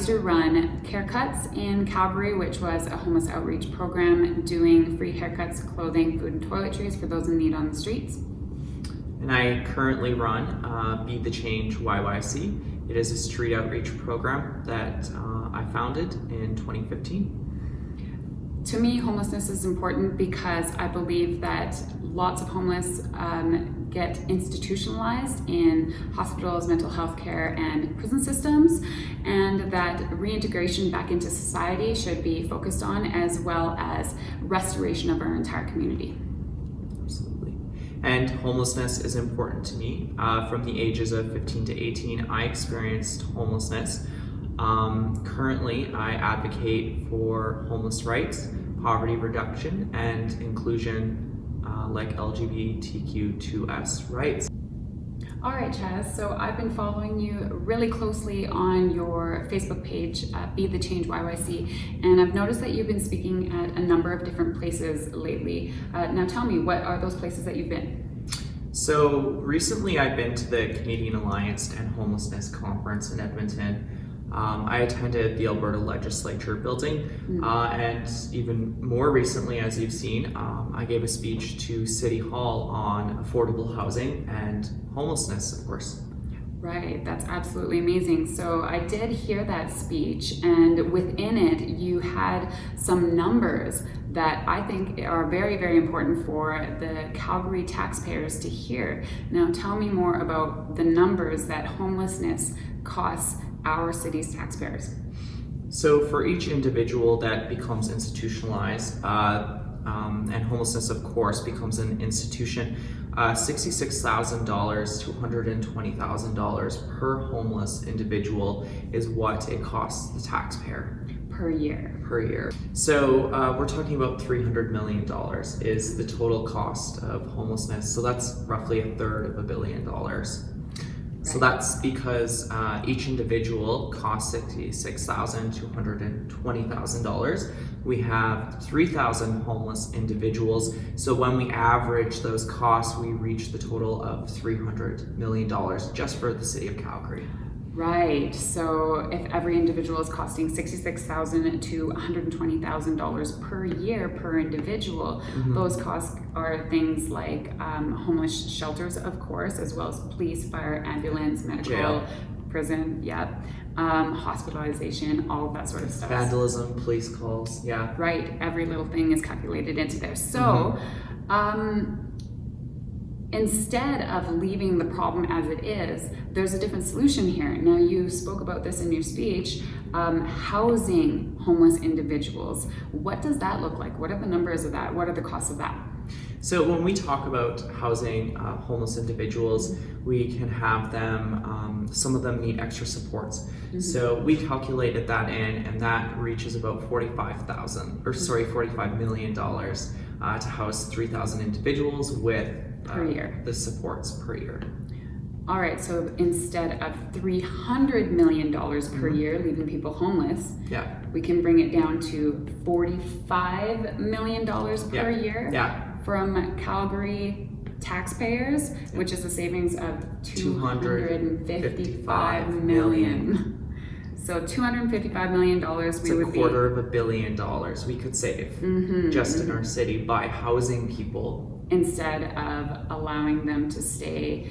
used to run Care Cuts in Calgary, which was a homeless outreach program doing free haircuts, clothing, food, and toiletries for those in need on the streets. And I currently run Be the Change YYC. It is a street outreach program that I founded in 2015. To me, homelessness is important because I believe that lots of homeless get institutionalized in hospitals, mental health care, and prison systems, and that reintegration back into society should be focused on, as well as restoration of our entire community. Absolutely. And homelessness is important to me. From the ages of 15 to 18, I experienced homelessness. Currently, I advocate for homeless rights, poverty reduction, and inclusion like LGBTQ2S rights. All right, Chaz, so I've been following you really closely on your Facebook page, Be the Change YYC, and I've noticed that you've been speaking at a number of different places lately. Now tell me, what are those places that you've been? So recently I've been to the Canadian Alliance to End Homelessness Conference in Edmonton. I attended the Alberta Legislature building, and even more recently, as you've seen, I gave a speech to City Hall on affordable housing and homelessness, of course. Right, that's absolutely amazing. So I did hear that speech, and within it, you had some numbers that I think are very, very important for the Calgary taxpayers to hear. Now tell me more about the numbers that homelessness costs our city's taxpayers. So for each individual that becomes institutionalized, and homelessness of course becomes an institution, $66,000 to $120,000 per homeless individual is what it costs the taxpayer. Per year. So we're talking about $300 million is the total cost of homelessness. So that's roughly a third of $1 billion. So that's because each individual costs $66,000 to $120,000. We have 3,000 homeless individuals. So when we average those costs, we reach the total of $300 million just for the city of Calgary. Right. So if every individual is costing $66,000 to $120,000 per year per individual, those costs are things like homeless shelters, of course, as well as police, fire, ambulance, medical, jail, prison, hospitalization, all of that sort of stuff. Vandalism, police calls, yeah. Right. Every little thing is calculated into there. So, instead of leaving the problem as it is, there's a different solution here. Now, you spoke about this in your speech, housing homeless individuals. What does that look like? What are the numbers of that? What are the costs of that? So when we talk about housing homeless individuals, we can have them, some of them need extra supports. So we calculated that in, and that reaches about $45 million to house 3,000 individuals with per year. The supports per year. All right, so instead of $300 million per year leaving people homeless, we can bring it down to $45 million per year from Calgary taxpayers, which is a savings of $255 million. So $255 million we would be... a quarter of $1 billion we could save just in our city by housing people, instead of allowing them to stay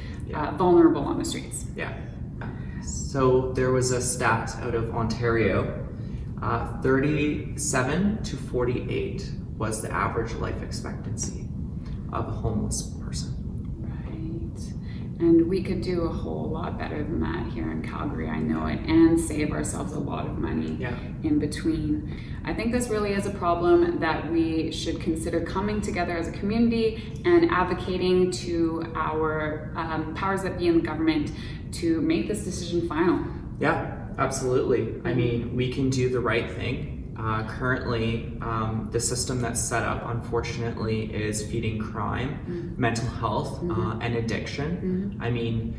vulnerable on the streets. So there was a stat out of Ontario, 37 to 48 was the average life expectancy of a homeless person. And we could do a whole lot better than that here in Calgary, I know it, and save ourselves a lot of money in between. I think this really is a problem that we should consider coming together as a community and advocating to our powers that be in the government to make this decision final. Yeah, absolutely. I mean, we can do the right thing. Currently, the system that's set up, unfortunately, is feeding crime, mental health, and addiction. I mean,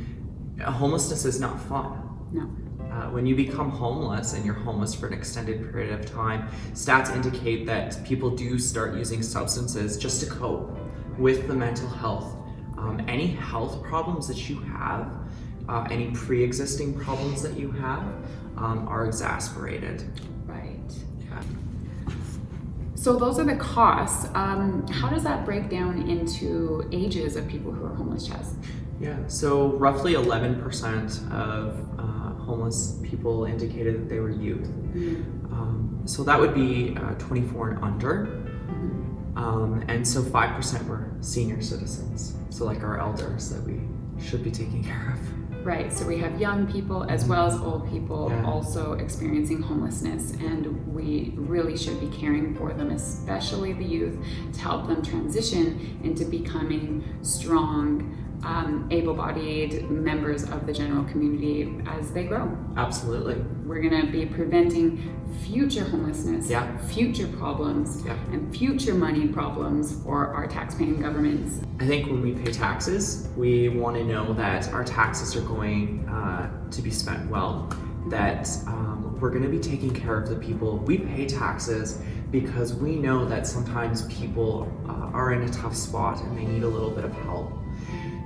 homelessness is not fun. No. When you become homeless and you're homeless for an extended period of time, stats indicate that people do start using substances just to cope with the mental health. Any health problems that you have, any pre-existing problems that you have, are exasperated. Right. Yeah. So those are the costs. How does that break down into ages of people who are homeless, Chaz? Yeah, so roughly 11% of homeless people indicated that they were youth. So that would be 24 and under. And so 5% were senior citizens, so like our elders that we should be taking care of. Right, so we have young people as well as old people also experiencing homelessness, and we really should be caring for them, especially the youth, to help them transition into becoming strong, able-bodied members of the general community as they grow. Absolutely. We're going to be preventing future homelessness, future problems, and future money problems for our taxpaying governments. I think when we pay taxes, we want to know that our taxes are going to be spent well, that we're going to be taking care of the people. We pay taxes because we know that sometimes people are in a tough spot and they need a little bit of help.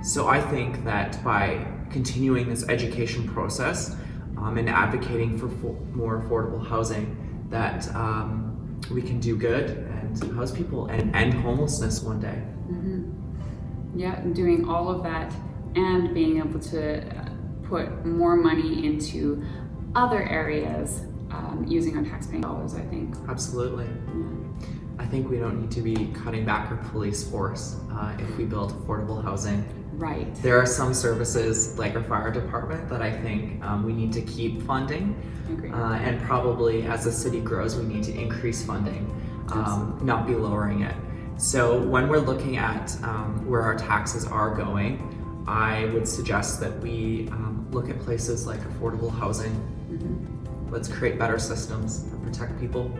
So I think that by continuing this education process and advocating for more affordable housing, that we can do good and house people and end homelessness one day. Yeah, doing all of that and being able to put more money into other areas using our taxpaying dollars, I think. Absolutely. I think we don't need to be cutting back our police force if we build affordable housing. Right. There are some services like our fire department that I think we need to keep funding. I agree. And probably as the city grows, we need to increase funding, not be lowering it. So when we're looking at where our taxes are going, I would suggest that we look at places like affordable housing. Let's create better systems that protect people.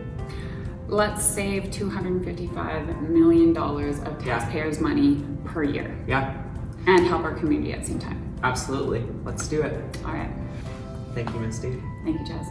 Let's save $255 million of taxpayers' money per year. Yeah. And help our community at the same time. Absolutely. Let's do it. All right. Thank you, Misty. Thank you, Chaz.